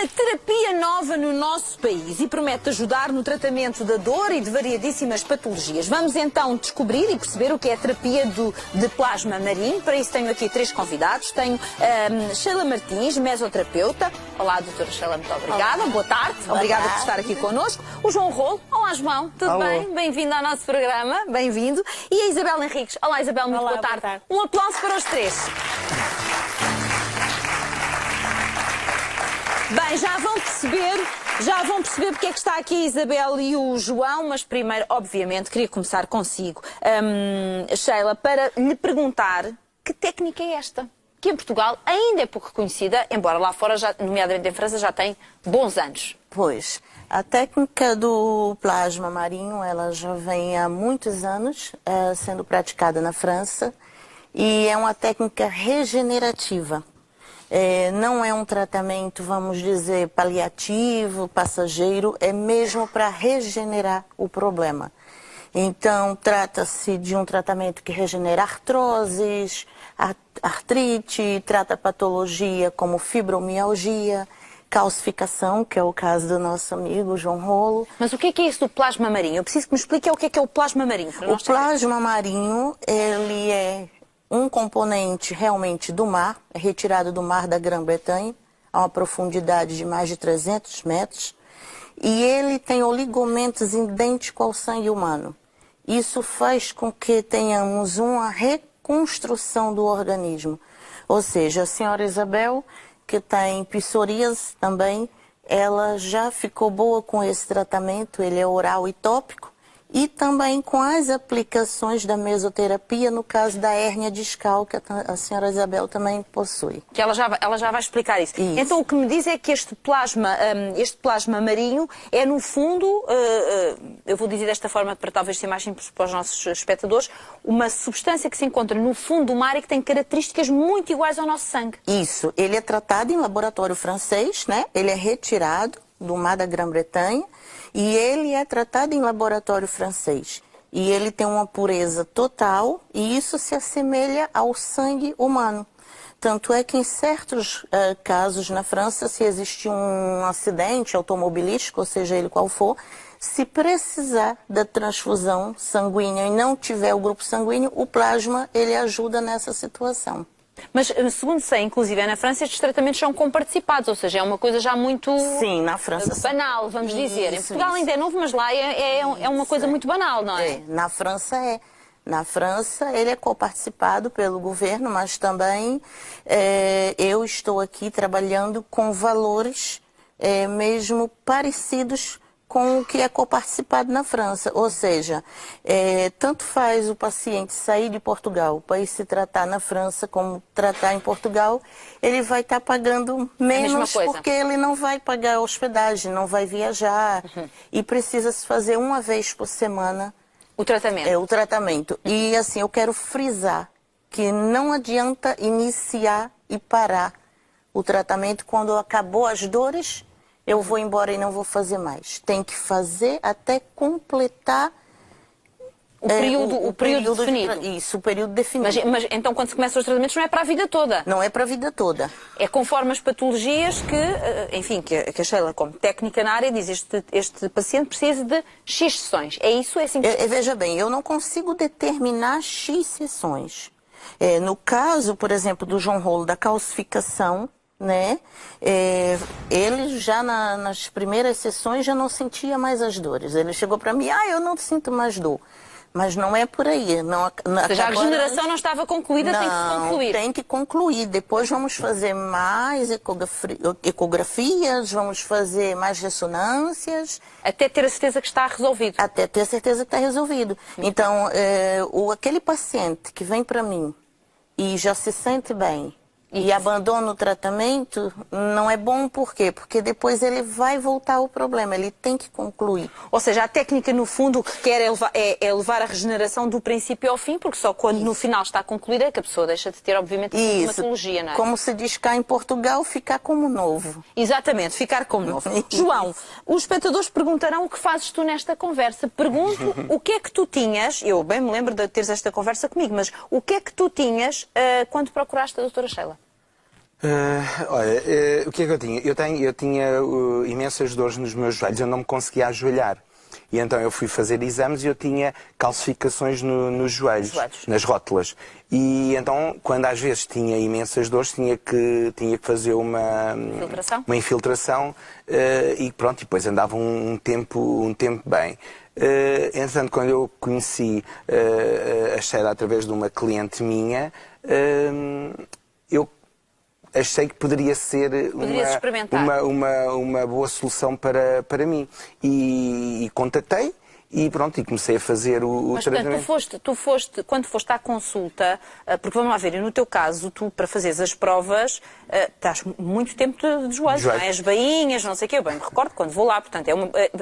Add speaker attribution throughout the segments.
Speaker 1: uma terapia nova no nosso país e promete ajudar no tratamento da dor e de variadíssimas patologias. Vamos então descobrir e perceber o que é a terapia de plasma marinho. Para isso tenho aqui 3 convidados. Tenho Sheila Martins, mesoterapeuta. Olá, doutora Sheila, muito obrigada. Olá. Boa tarde. Obrigada por estar aqui connosco. O João Rolo. Olá, João. Tudo bem? Bem-vindo ao nosso programa. Bem-vindo. E a Isabel Henriques. Olá, Isabel. Muito boa tarde. Um aplauso para os 3. Bem, já vão perceber porque é que está aqui a Isabel e o João, mas primeiro, obviamente, queria começar consigo, Sheila, para lhe perguntar que técnica é esta, que em Portugal ainda é pouco conhecida, embora lá fora, nomeadamente em França, já tem bons anos.
Speaker 2: Pois, a técnica do plasma marinho, ela já vem há muitos anos sendo praticada na França e é uma técnica regenerativa. Não é um tratamento, vamos dizer, paliativo, passageiro, é mesmo para regenerar o problema. Então, trata-se de um tratamento que regenera artroses, artrite, trata patologia como fibromialgia, calcificação, que é o caso do nosso amigo João Rolo.
Speaker 1: Mas o que é isso do plasma marinho? Eu preciso que me explique o que é o plasma marinho.
Speaker 2: O plasma marinho, ele é um componente realmente do mar, é retirado do mar da Grã-Bretanha, a uma profundidade de mais de 300 metros, e ele tem oligomentos idênticos ao sangue humano. Isso faz com que tenhamos uma reconstrução do organismo. Ou seja, a senhora Isabel, que tem psoríase também, ela já ficou boa com esse tratamento, ele é oral e tópico, e também com as aplicações da mesoterapia, no caso da hérnia discal, que a senhora Isabel também possui.
Speaker 1: Que ela já vai explicar isso. Então o que me diz é que este plasma marinho é, no fundo, eu vou dizer desta forma para talvez ser mais simples para os nossos espectadores, uma substância que se encontra no fundo do mar e que tem características muito iguais ao nosso sangue.
Speaker 2: Isso, ele é tratado em laboratório francês, né? Ele é retirado do mar da Grã-Bretanha, e ele é tratado em laboratório francês. E ele tem uma pureza total e isso se assemelha ao sangue humano. Tanto é que em certos casos na França, se existe um acidente automobilístico, ou seja ele qual for, se precisar da transfusão sanguínea e não tiver o grupo sanguíneo, o plasma ele ajuda nessa situação.
Speaker 1: Mas, segundo sei, inclusive na França, estes tratamentos são comparticipados, ou seja, é uma coisa já muito
Speaker 2: na França,
Speaker 1: banal, vamos dizer. Em Portugal ainda é novo, mas lá é uma coisa muito banal, não é?
Speaker 2: Na França é. Na França ele é coparticipado pelo governo, mas também eu estou aqui trabalhando com valores mesmo parecidos com o que é coparticipado na França. Ou seja, tanto faz o paciente sair de Portugal para ir se tratar na França como tratar em Portugal, ele vai estar pagando menos porque ele não vai pagar hospedagem, não vai viajar e precisa se fazer uma vez por semana
Speaker 1: o tratamento.
Speaker 2: O tratamento. E assim, eu quero frisar que não adianta iniciar e parar o tratamento quando acabou as dores. Eu vou embora e não vou fazer mais. Tem que fazer até completar
Speaker 1: o período definido.
Speaker 2: Isso, o período definido.
Speaker 1: Mas então quando se começa os tratamentos não é para a vida toda?
Speaker 2: Não é para a vida toda.
Speaker 1: É conforme as patologias que, enfim, que a Sheila, como técnica na área, diz este paciente precisa de X sessões. É isso? É assim que...
Speaker 2: Veja bem, eu não consigo determinar X sessões. No caso, por exemplo, do João Rolo, da calcificação, né? Ele já nas primeiras sessões já não sentia mais as dores. Ele chegou para mim, eu não sinto mais dor. Mas não é por aí. Não,
Speaker 1: ou seja, a regeneração não estava concluída, tem que se concluir.
Speaker 2: Tem que concluir. Depois vamos fazer mais ecografias, vamos fazer mais ressonâncias.
Speaker 1: Até ter a certeza que está resolvido.
Speaker 2: Até ter a certeza que está resolvido. Então, aquele paciente que vem para mim e já se sente bem, e abandona o tratamento, não é bom. Por quê? Porque depois ele vai voltar ao problema, ele tem que concluir.
Speaker 1: Ou seja, a técnica, no fundo, o que quer é levar a regeneração do princípio ao fim, porque só quando no final está concluída é que a pessoa deixa de ter, obviamente, a sintomatologia, não é?
Speaker 2: Como se diz cá em Portugal, ficar como novo.
Speaker 1: Exatamente, ficar como novo. João, os espectadores perguntarão o que fazes tu nesta conversa. Pergunto o que é que tu tinhas, eu bem me lembro de teres esta conversa comigo, mas o que é que tu tinhas quando procuraste a doutora Sheila?
Speaker 3: O que é que eu tinha? Eu tinha imensas dores nos meus joelhos, eu não me conseguia ajoelhar. E então eu fui fazer exames e eu tinha calcificações nos joelhos, nas rótulas. E então, quando às vezes tinha imensas dores, tinha que fazer uma infiltração e pronto, e depois andava um tempo bem. Entretanto, quando eu conheci a Sheila através de uma cliente minha, eu achei que poderia ser uma boa solução para mim. E contatei e pronto, e comecei a fazer o tratamento.
Speaker 1: Mas tu foste, quando foste à consulta, porque vamos lá ver, e no teu caso, tu para fazeres as provas, estás muito tempo de joelhos, não é? As bainhas, não sei o quê, eu bem me recordo quando vou lá, portanto é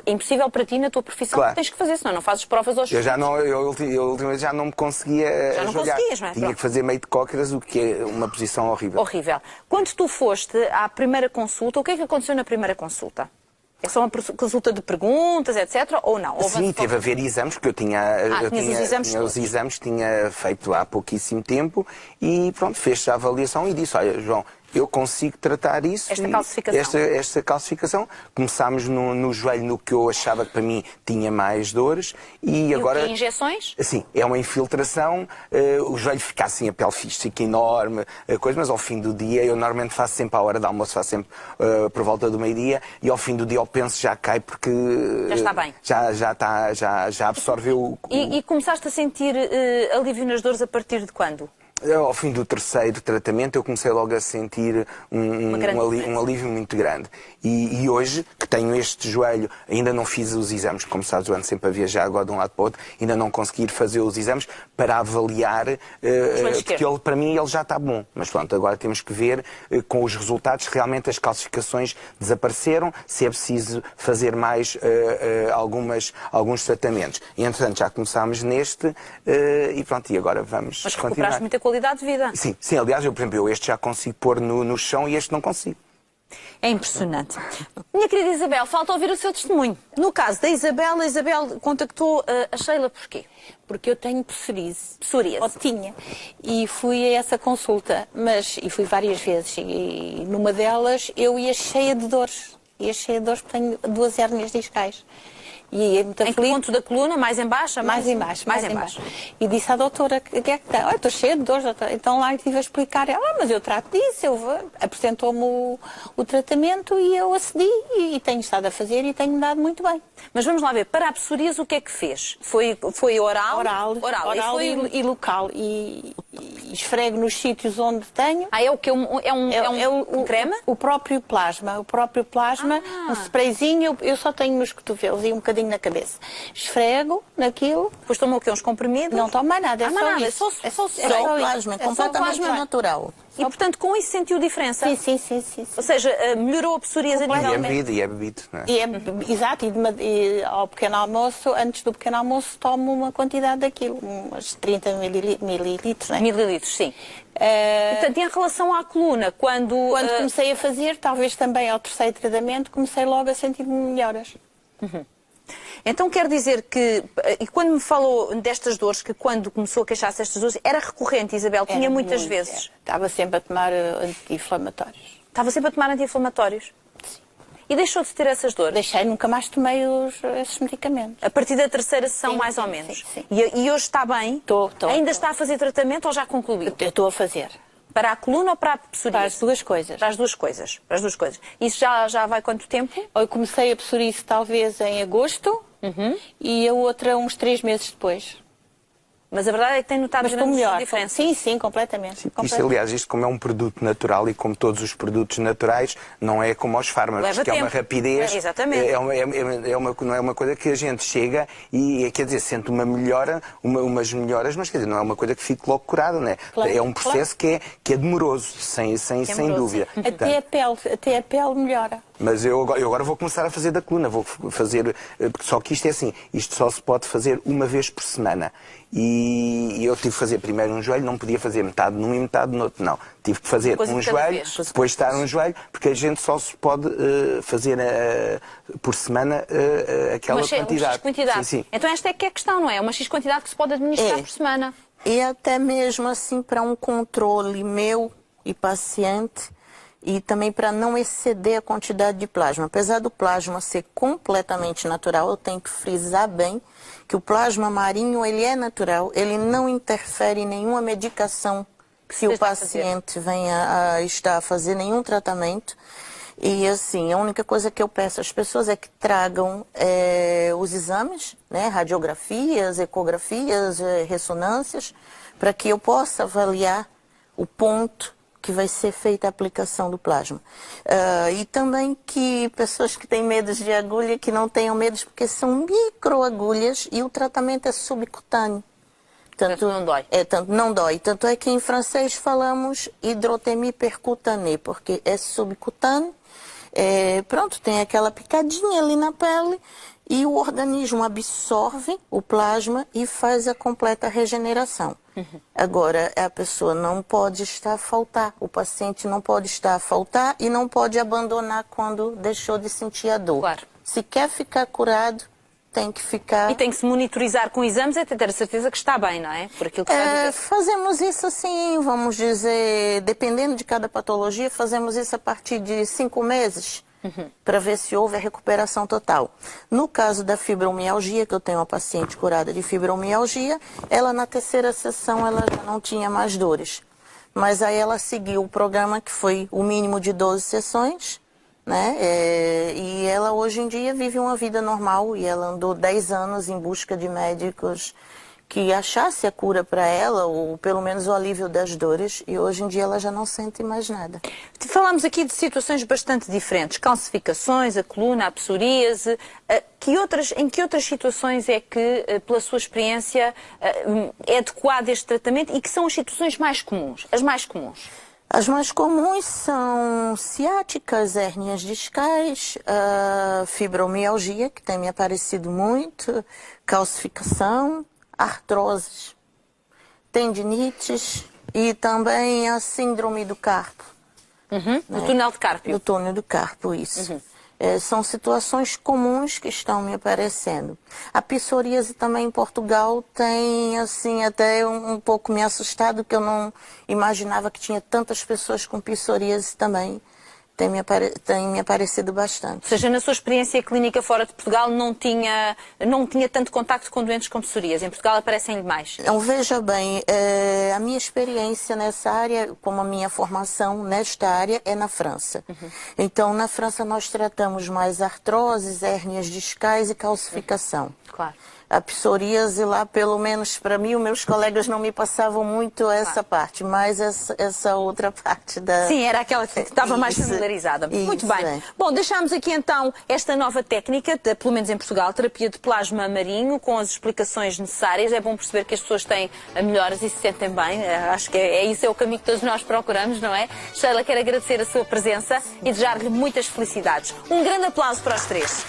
Speaker 1: impossível para ti na tua profissão, claro, que tens que fazer, senão não fazes provas aos filhos.
Speaker 3: Eu ultimamente já não me conseguia
Speaker 1: já não
Speaker 3: ajoelhar.
Speaker 1: Conseguias, não é?
Speaker 3: Tinha que fazer meio de cócoras, o que é uma posição horrível.
Speaker 1: Horrível. Quando tu foste à primeira consulta, o que é que aconteceu na primeira consulta? É só uma consulta de perguntas, etc. Ou não?
Speaker 3: Sim, teve a ver exames, porque eu tinha os exames que tinha feito há pouquíssimo tempo e pronto, fez-se a avaliação e disse, olha, João, eu consigo tratar isso. Esta calcificação. Começámos no joelho, no que eu achava que para mim tinha mais dores. E agora.
Speaker 1: E injeções?
Speaker 3: Sim, é uma infiltração. O joelho fica assim, a pelve fica enorme, mas ao fim do dia, eu normalmente faço sempre à hora do almoço, faço sempre por volta do meio-dia, e ao fim do dia eu penso já cai porque.
Speaker 1: Já está bem.
Speaker 3: Já absorveu.
Speaker 1: E começaste a sentir alívio nas dores a partir de quando?
Speaker 3: Ao fim do terceiro tratamento eu comecei logo a sentir um alívio muito grande. E hoje, que tenho este joelho, ainda não fiz os exames, como sabes, eu ando sempre a viajar agora de um lado para o outro, ainda não consegui ir fazer os exames para avaliar, porque para mim ele já está bom. Mas pronto, agora temos que ver com os resultados se realmente as calcificações desapareceram, se é preciso fazer mais alguns tratamentos. E entretanto já começámos neste e pronto, e agora vamos
Speaker 1: Mas
Speaker 3: continuar.
Speaker 1: recuperaste muita qualidade de vida.
Speaker 3: Sim, aliás, por exemplo, este já consigo pôr no chão e este não consigo.
Speaker 1: É impressionante. Minha querida Isabel, falta ouvir o seu testemunho. No caso da Isabel, a Isabel contactou a Sheila porquê?
Speaker 4: Porque eu tenho psoríase.
Speaker 1: Psoríase?
Speaker 4: Ou tinha. E fui a essa consulta, e fui várias vezes. E numa delas eu ia cheia de dores. Porque tenho 2 hérnias discais. E é muito
Speaker 1: em que ponto da coluna? Mais em baixo?
Speaker 4: Mais em baixo. E disse à doutora, o que é que tem? Estou cheia de dores, doutora. Então lá estive a explicar. Ela, mas eu trato disso. Apresentou-me o tratamento e eu acedi e tenho estado a fazer e tenho-me dado muito bem.
Speaker 1: Mas vamos lá ver, para a psoríase o que é que fez? Foi oral?
Speaker 4: Oral e local. E esfrego nos sítios onde tenho.
Speaker 1: É o que? É um creme?
Speaker 4: O próprio plasma. Um sprayzinho, eu só tenho nos cotovelos e um bocadinho na cabeça. Esfrego naquilo.
Speaker 1: Depois toma o quê? Uns comprimidos?
Speaker 4: Não tomo mais nada,
Speaker 1: É só
Speaker 2: plasma, completamente natural.
Speaker 1: E, portanto, com isso sentiu diferença?
Speaker 4: Sim.
Speaker 1: Ou seja, melhorou a psoríase a nível...
Speaker 3: E é bebido, não é?
Speaker 4: Exato, e ao pequeno almoço, antes do pequeno almoço, tomo uma quantidade daquilo, umas 30 mililitros, não é?
Speaker 1: Mililitros, sim. Portanto, em relação à coluna, quando
Speaker 4: comecei a fazer, talvez também ao terceiro tratamento, comecei logo a sentir-me melhoras.
Speaker 1: Uhum. Então quer dizer que, e quando me falou destas dores, que quando começou a queixar-se destas dores, era recorrente, Isabel? Tinha muitas vezes?
Speaker 4: Estava sempre a tomar anti-inflamatórios.
Speaker 1: Estava sempre a tomar anti-inflamatórios?
Speaker 4: Sim.
Speaker 1: E deixou de ter essas dores?
Speaker 4: Deixei, nunca mais tomei esses medicamentos.
Speaker 1: A partir da terceira sessão, mais ou menos?
Speaker 4: Sim.
Speaker 1: E hoje está bem?
Speaker 4: Estou.
Speaker 1: Ainda está a fazer tratamento ou já concluiu?
Speaker 4: Eu estou a fazer.
Speaker 1: Para a coluna ou para a psoríase?
Speaker 4: Para as duas coisas.
Speaker 1: Para as duas coisas. Isso já vai quanto tempo?
Speaker 4: Eu comecei a psoríase talvez em agosto e a outra uns 3 meses depois.
Speaker 1: Mas a verdade é que tem notado
Speaker 4: melhor
Speaker 1: diferença.
Speaker 4: Sim, completamente.
Speaker 3: Sim, isto como é um produto natural e como todos os produtos naturais, não é como aos fármacos, que é uma rapidez.
Speaker 1: Exatamente.
Speaker 3: Não é uma coisa que a gente chega e, quer dizer, sente uma melhora, umas melhoras, mas quer dizer, não é uma coisa que fique logo curada, não é? Claro, é um processo que é demoroso, sem dúvida.
Speaker 4: Até a pele melhora.
Speaker 3: Mas eu agora vou começar a fazer da coluna, vou fazer, só que isto é assim, isto só se pode fazer uma vez por semana. E eu tive que fazer primeiro um joelho, não podia fazer metade num e metade no outro, não. Tive que fazer um joelho, depois estar um joelho, porque a gente só se pode fazer por semana aquela quantidade.
Speaker 1: Quantidade.
Speaker 3: Sim.
Speaker 1: Então esta é que é a questão, não é? Uma X quantidade que se pode administrar por semana.
Speaker 2: E até mesmo assim, para um controle meu e paciente, e também para não exceder a quantidade de plasma. Apesar do plasma ser completamente natural, eu tenho que frisar bem que o plasma marinho ele é natural, ele não interfere em nenhuma medicação que o paciente venha a estar a fazer, nenhum tratamento. E assim, a única coisa que eu peço às pessoas é que tragam os exames, né, radiografias, ecografias, ressonâncias, para que eu possa avaliar o ponto que vai ser feita a aplicação do plasma. E também que pessoas que têm medo de agulha, que não tenham medo, porque são microagulhas e o tratamento é subcutâneo. Tanto
Speaker 1: não dói.
Speaker 2: Não dói. Tanto é que em francês falamos hidrotemie percutanée, porque é subcutâneo. Pronto, tem aquela picadinha ali na pele e o organismo absorve o plasma e faz a completa regeneração. Agora, a pessoa não pode estar a faltar, o paciente não pode estar a faltar e não pode abandonar quando deixou de sentir a dor.
Speaker 1: Claro.
Speaker 2: Se quer ficar curado, tem que ficar...
Speaker 1: E tem que se monitorizar com exames até ter a certeza que está bem, não é? Por aquilo que está a dizer.
Speaker 2: Fazemos isso assim, vamos dizer, dependendo de cada patologia, fazemos isso a partir de 5 meses, para ver se houve a recuperação total. No caso da fibromialgia, que eu tenho uma paciente curada de fibromialgia, ela na 3ª sessão ela já não tinha mais dores. Mas aí ela seguiu o programa que foi o mínimo de 12 sessões, né? E ela hoje em dia vive uma vida normal e ela andou 10 anos em busca de médicos que achasse a cura para ela, ou pelo menos o alívio das dores, e hoje em dia ela já não sente mais nada.
Speaker 1: Falámos aqui de situações bastante diferentes, calcificações, a coluna, a psoríase. Em que outras situações é que, pela sua experiência, é adequado este tratamento e que são as situações mais comuns, as mais comuns?
Speaker 2: As mais comuns são ciáticas, hérnias discais, fibromialgia, que tem me aparecido muito, calcificação, artroses, tendinites e também a síndrome do carpo.
Speaker 1: Do túnel de Cárpio.
Speaker 2: Do túnel do carpo, isso. São situações comuns que estão me aparecendo. A psoríase também em Portugal tem, assim, até um pouco me assustado, que eu não imaginava que tinha tantas pessoas com psoríase também. Tem me aparecido bastante.
Speaker 1: Ou seja, na sua experiência clínica fora de Portugal não tinha tanto contacto com doentes com psoríase. Em Portugal aparecem-lhe mais?
Speaker 2: Então, veja bem, a minha experiência nessa área, como a minha formação nesta área, é na França. Então, na França nós tratamos mais artroses, hérnias discais e calcificação.
Speaker 1: Claro.
Speaker 2: A psoríase lá, pelo menos para mim, os meus colegas não me passavam muito essa parte, mas essa outra parte da...
Speaker 1: Sim, era aquela que estava mais familiarizada. Muito bem. Bom, deixámos aqui então esta nova técnica, pelo menos em Portugal, terapia de plasma marinho, com as explicações necessárias. É bom perceber que as pessoas têm melhoras e se sentem bem. Acho que isso é o caminho que todos nós procuramos, não é? Sheila, quero agradecer a sua presença e desejar-lhe muitas felicidades. Um grande aplauso para os três.